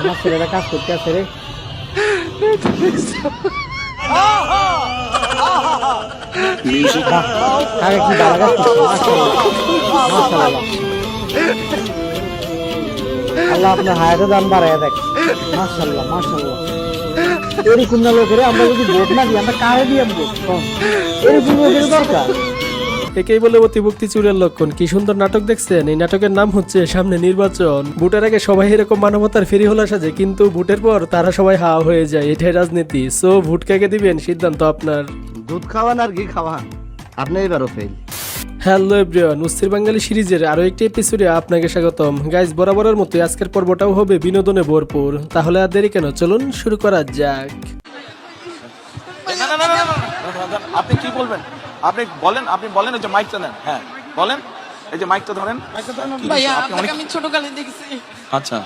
আমার ছেলেরা কাজ করতে আছে রে। আগে কি দাঁড়া গাছ আল্লাহ আপনার হায়াতের দাম বাড়াইয়া দেখ। মাশাআল্লাহ মাশাআল্লাহ। এরকম না লোকের আমরা যদি ভোট না দিই আমরা কারে দিয়ে ভোট? এরকম লোকের দরকার। একেই বলে অতিভক্তি চুরের লক্ষণ। কি সুন্দর নাটক দেখছেন। এই নাটকের নাম হচ্ছে সামনে নির্বাচন। ভোটের আগে সবাই এরকম মানবতার ফেরি হলা সাজে, কিন্তু ভোটের পর তারা সবাই হাওয়া হয়ে যায়। এটাই রাজনীতি। সো ভোট কাকে দিবেন সিদ্ধান্ত আপনার। দুধ খাওয়ান আর ঘি খাওয়ান, আপনি এবারও ফেল। হ্যালো এভরিওয়ান, অস্থির বাঙালি সিরিজের আরো একটি এপিসোডে আপনাকে স্বাগতম। গাইস, বরাবরের মতো আজকের পর্বটাও হবে বিনোদনে ভরপুর। তাহলে আর দেরি কেন, চলুন শুরু করা যাক। আপনি কি বলবেন? আপনি বলেন এই যে মাইকটা নেন। হ্যাঁ বলেন, এই যে মাইকটা ধরেন। ভাইয়া আপনাকে আমি ছোটকালে দেখেছি। আচ্ছা,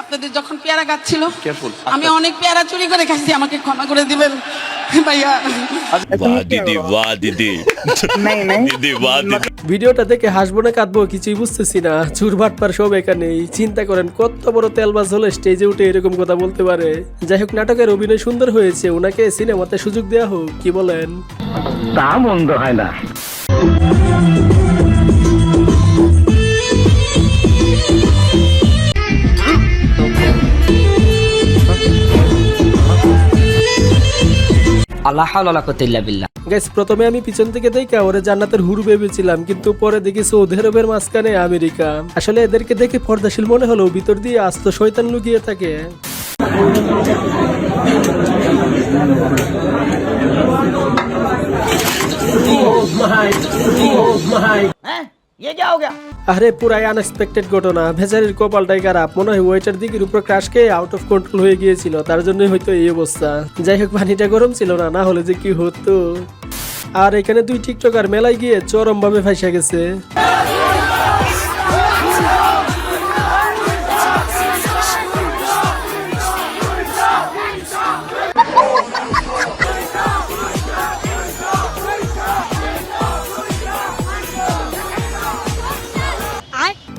আপনাদের যখন পেয়ারা গাছ ছিল, কেয়ারফুল। আমি অনেক পেয়ারা চুরি করে খাইছি, আমাকে ক্ষমা করে দিবেন ভাইয়া। वाह दीदी वाह दीदी दीदी वाह दीदी। ভিডিওটা দেখে হাসবো না কাঁদবো কিছুই বুঝতেছি না। চুরবাটপার সব এখানেই। চিন্তা করেন কত বড় তেলবাজ হলে স্টেজে উঠে এরকম কথা বলতে পারে। যাই হোক, নাটকের অভিনয় সুন্দর হয়েছে, ওনাকে সিনেমাতে সুযোগ দেওয়া হোক, কি বলেন? তা মন্দ হয় না। আল্লাহ হাওলা ওয়ালা কুওয়াতা ইল্লা বিল্লাহ। গাইস, প্রথমে আমি পিছন থেকে দেখে ওরে জান্নাতের হুর ভেবেছিলাম, কিন্তু পরে দেখি সৌদি আরবের মাঝখানে আমেরিকা। আসলে এদেরকে দেখে পর্দাশীল মনে হলো, ভিতর দিয়ে আস্ত শয়তান লুকিয়ে থাকে। আরে পুরাই আনএক্সপেক্টেড ঘটনা। ভেজারির কপালটাই খারাপ। মনে হয় ওয়েটার দিকের উপর ক্রাশ খেয়ে আউট অফ কন্ট্রোল হয়ে গিয়েছিল, তার জন্যই হয়তো এই অবস্থা। যাই হোক, পানিটা গরম ছিল না, না হলে যে কি হতো। আর এখানে দুই টিকটকার মেলায় গিয়ে চরম ভাবে ফাইসা গেছে।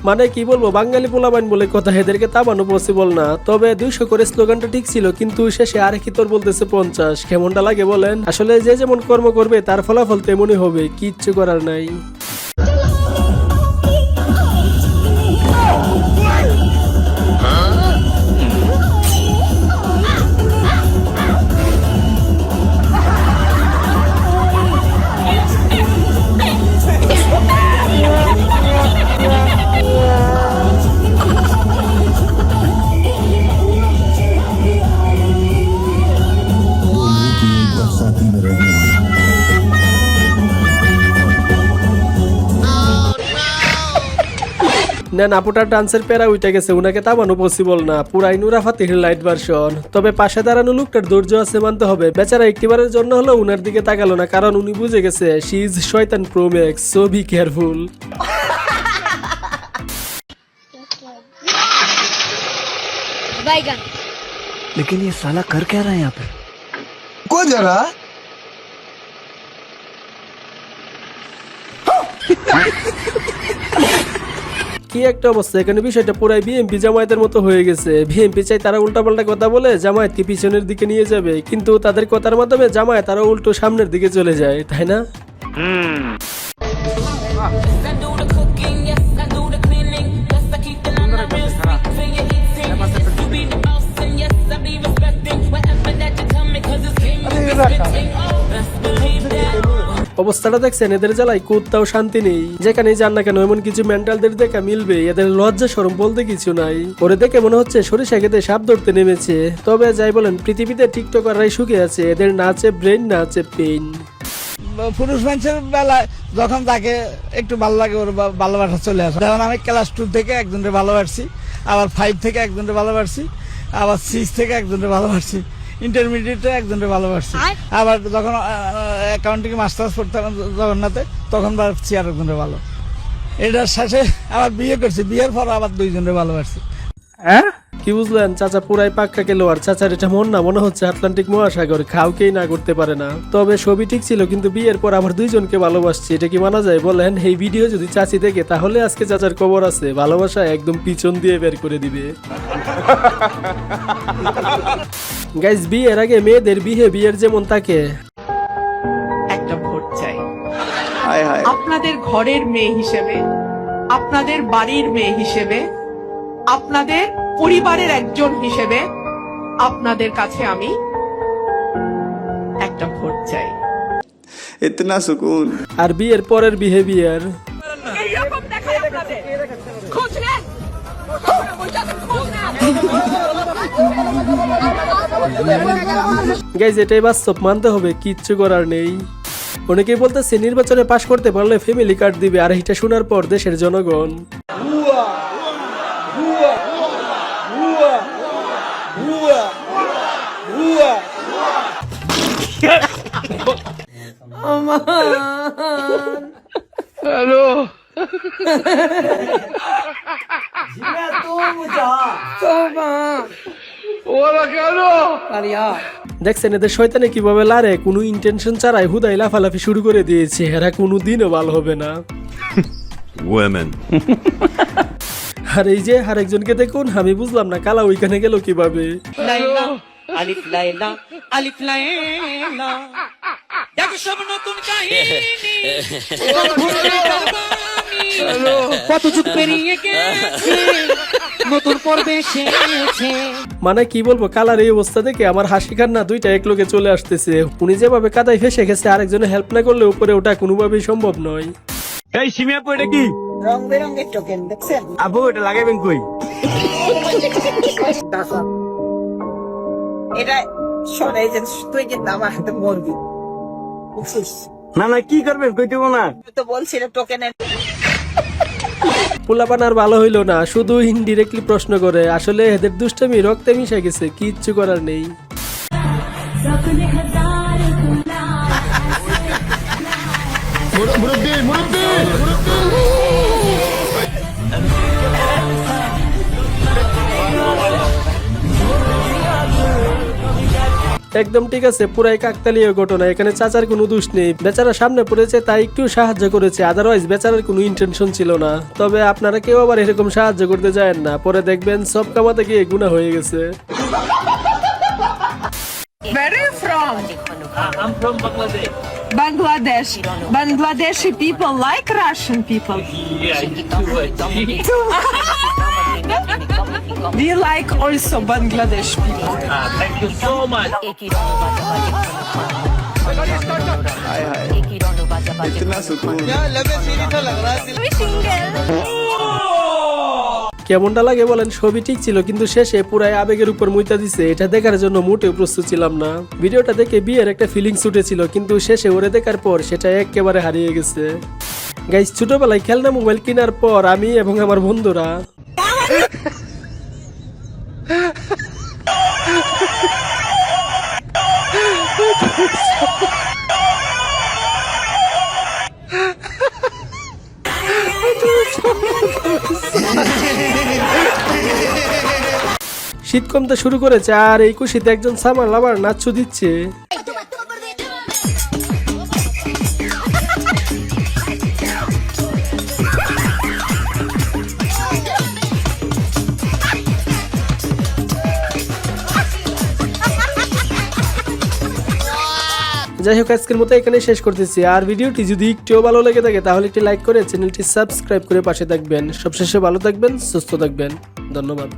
মানে কি বলবো, বাঙালি পোলাবান বলে কথা, এদেরকে তাবানো পসিবল না। তবে 200 করে স্লোগানটা ঠিক ছিল, কিন্তু শেষে আরে কি তোর বলতেছে 50। কেমনটা লাগে বলেন? আসলে যে যেমন কর্ম করবে তার ফলাফল তেমনই হবে, কিচ্ছু করার নাই। নেন, আপুটার ডান্সের প্যারা উঠে গেছে, উনাকে তামানো পসিবল না। পুরাই নুরা ফাতিহের লাইট ভার্সন। তবে পাশে দাঁড়ানো লোকটার ধৈর্য আছে মানতে হবে। বেচারা একটিবারের জন্য হলো উনার দিকে তাকালো না, কারণ উনি বুঝে গেছে শি ইজ শয়তান pro max, so be careful. लेकिन ये साला कर क्या रहा है यहाँ पे? को जरा কি একটা অবস্থা এখানে। বিষয়টা পুরাই বিএমপি জামায়াতের মতো হয়ে গেছে। বিএমপি চাই তারা উল্টাপাল্টা কথা বলে জামায়াতকে পিছনের দিকে নিয়ে যাবে, কিন্তু তাদের কথার মাধ্যমে জামায়াত তারা উল্টো সামনের দিকে চলে যায়, তাই না? অবস্থাটা দেখছেন, এদের জ্বালায় কোথাও শান্তি নেই। যেখানে যান না কেন এমন কিছু মেন্টালদের দেখা মিলবে। এদের লজ্জা শরম বলতে কিছু নাই। ওরে দেখে মনে হচ্ছে সরিষা খেতে সাপ ধরতে নেমেছে। তবে যাই বলেন, পৃথিবীতে টিকটকাররাই সুখে আছে। এদের না আছে ব্রেন, না আছে পেইন। পুরুষ মানুষের বেলায় যখন তাকে একটু ভালো লাগে, ওর ভালোবাসা চলে আসে। যেমন আমি ক্লাস 2 থেকে একজনকে ভালোবাসছি, আবার 5 থেকে একজনকে ভালোবাসছি, আবার 6 থেকে একজনকে ভালোবাসছি, ইন্টারমিডিয়েটে একজনকে ভালোবাসছি, আবার যখন অ্যাকাউন্টিং মাস্টার্স পড়তাম জগন্নাথে তখন ভাবছি আর একজনকে ভালো। এটার শেষে আবার বিয়ে করছি, বিয়ের পর আবার 2 জনকে ভালোবাসছি। কি বুঝলেন, চাচা পুরাই পাক্কা গেল। আর চাচার এটা মন না, মনে হচ্ছে আটলান্টিক মহাসাগর, খাওকেই না করতে পারে না। তবে সবই ঠিক ছিল, কিন্তু বিয়ের পর আবার দুইজনকে ভালোবাসছে, এটা কি মানা যায় বলেন? এই ভিডিও যদি চাচি দেখে তাহলে আজকে চাচার খবর আছে, ভালোবাসা একদম পিছন দিয়ে বের করে দিবে। গাইস, বিয়ের আগে মেয়েদের বিহেভিয়ার যেমন থাকে, একটা ভোট চাই আপনাদের ঘরের মেয়ে হিসেবে, আপনাদের বাড়ির মেয়ে হিসেবে, আপনাদের পরিবারের একজন হিসেবে আপনাদের কাছে আমি একটা ভোট চাই। इतना सुकून। আর বিয়ের পরের বিহেভিয়ার এইরকম দেখায় আপনাদের। খোঁজ নেন। গাইজ, এটাই বাস্তব, মানতে হবে, কিচ্ছু করার নেই। অনেকেই বলতেছে নির্বাচনে পাশ করতে পারলে ফ্যামিলি কার্ড দিবে, আর এটা শোনার পর দেশের জনগণ দেখছেন এদের শয়তানে কিভাবে লারে, কোনো ইন্টেনশন ছাড়াই হুদাই লাফালাফি শুরু করে দিয়েছে। এরা কোনোদিনও ভালো হবে না। আর এই যে আরেকজনকে দেখুন, আমি বুঝলাম না কালা ওইখানে গেল কিভাবে। লাইলা আলিফ লাইলা আলিফ লাইলা দেখো সব নতুন কাহিনী কত যুগ পেরিয়ে গেছে নতুন পর্বে এসেছে। মানে কি বলবো, কালার এই অবস্থা দেখে আমার হাসি কান্না দুইটা এক লোকে চলে আসতেছে। উনি যেভাবে কাদায় ফেসে গেছে, আরেকজনে হেল্প না করলে উপরে ওটা কোনোভাবেই সম্ভব নয়। এই সিমিয়া আপু, এটা কি রং বেরঙের টোকেন দেখছেন? আপু এটা লাগাইবেন কই? এটা শোনে যে তুই কিন্তু আমার হাতে মরবি, বুঝছিস? না না, কি করবেন কই দেব না। তুই তো বলছিলে টোকেনের। পোলাপান আর ভালো হইলো না, শুধু ইনডিরেক্টলি প্রশ্ন করে। আসলে এদের দুষ্টামি রক্তে মিশে গেছে, কিচ্ছু করার নেই। একদম ঠিক আছে, পুরাই কাকতালীয় ঘটনা। এখানে চাচার কোনো দোষ নেই, বেচারা সামনে পড়েছে তাই একটু সাহায্য করেছে, আদারওয়াইজ বেচারার কোনো ইন্টেনশন ছিল না। তবে আপনারা কেউ আবার এরকম সাহায্য করতে যায়েন না, পরে দেখবেন সব কামাতে গিয়ে গুনাহ হয়ে গেছে। Where are you from? I'm from Bangladesh. Bangladesh. Bangladeshi people like Russian people. Yeah, too much. We like also Bangladesh people. Thank you so much. इतना सुकून। কেমনটা লাগে বলেন? সবই ঠিক ছিল, কিন্তু শেষে পুরাই আবেগের উপর মুইতা দিছে। এটা দেখার জন্য মোটেও প্রস্তুত ছিলাম না। ভিডিওটা দেখে বিয়ের একটা ফিলিংস উঠেছিল, কিন্তু শেষে ওরে দেখার পর সেটা একেবারে হারিয়ে গেছে। গাইস, ছোটবেলায় খেলনা মোবাইল কেনার পর আমি এবং আমার বন্ধুরা শীত কমতে শুরু করেছে, আর এই খুশিতে একজন সামার লাভার নাচু দিচ্ছে। যাই হোক, আজকের মতো এখানে শেষ করতেছি। আর ভিডিওটি যদি একটুও ভালো লেগে থাকে তাহলে একটি লাইক করে চ্যানেলটি সাবস্ক্রাইব করে পাশে থাকবেন। সবশেষে ভালো থাকবেন, সুস্থ থাকবেন। ধন্যবাদ।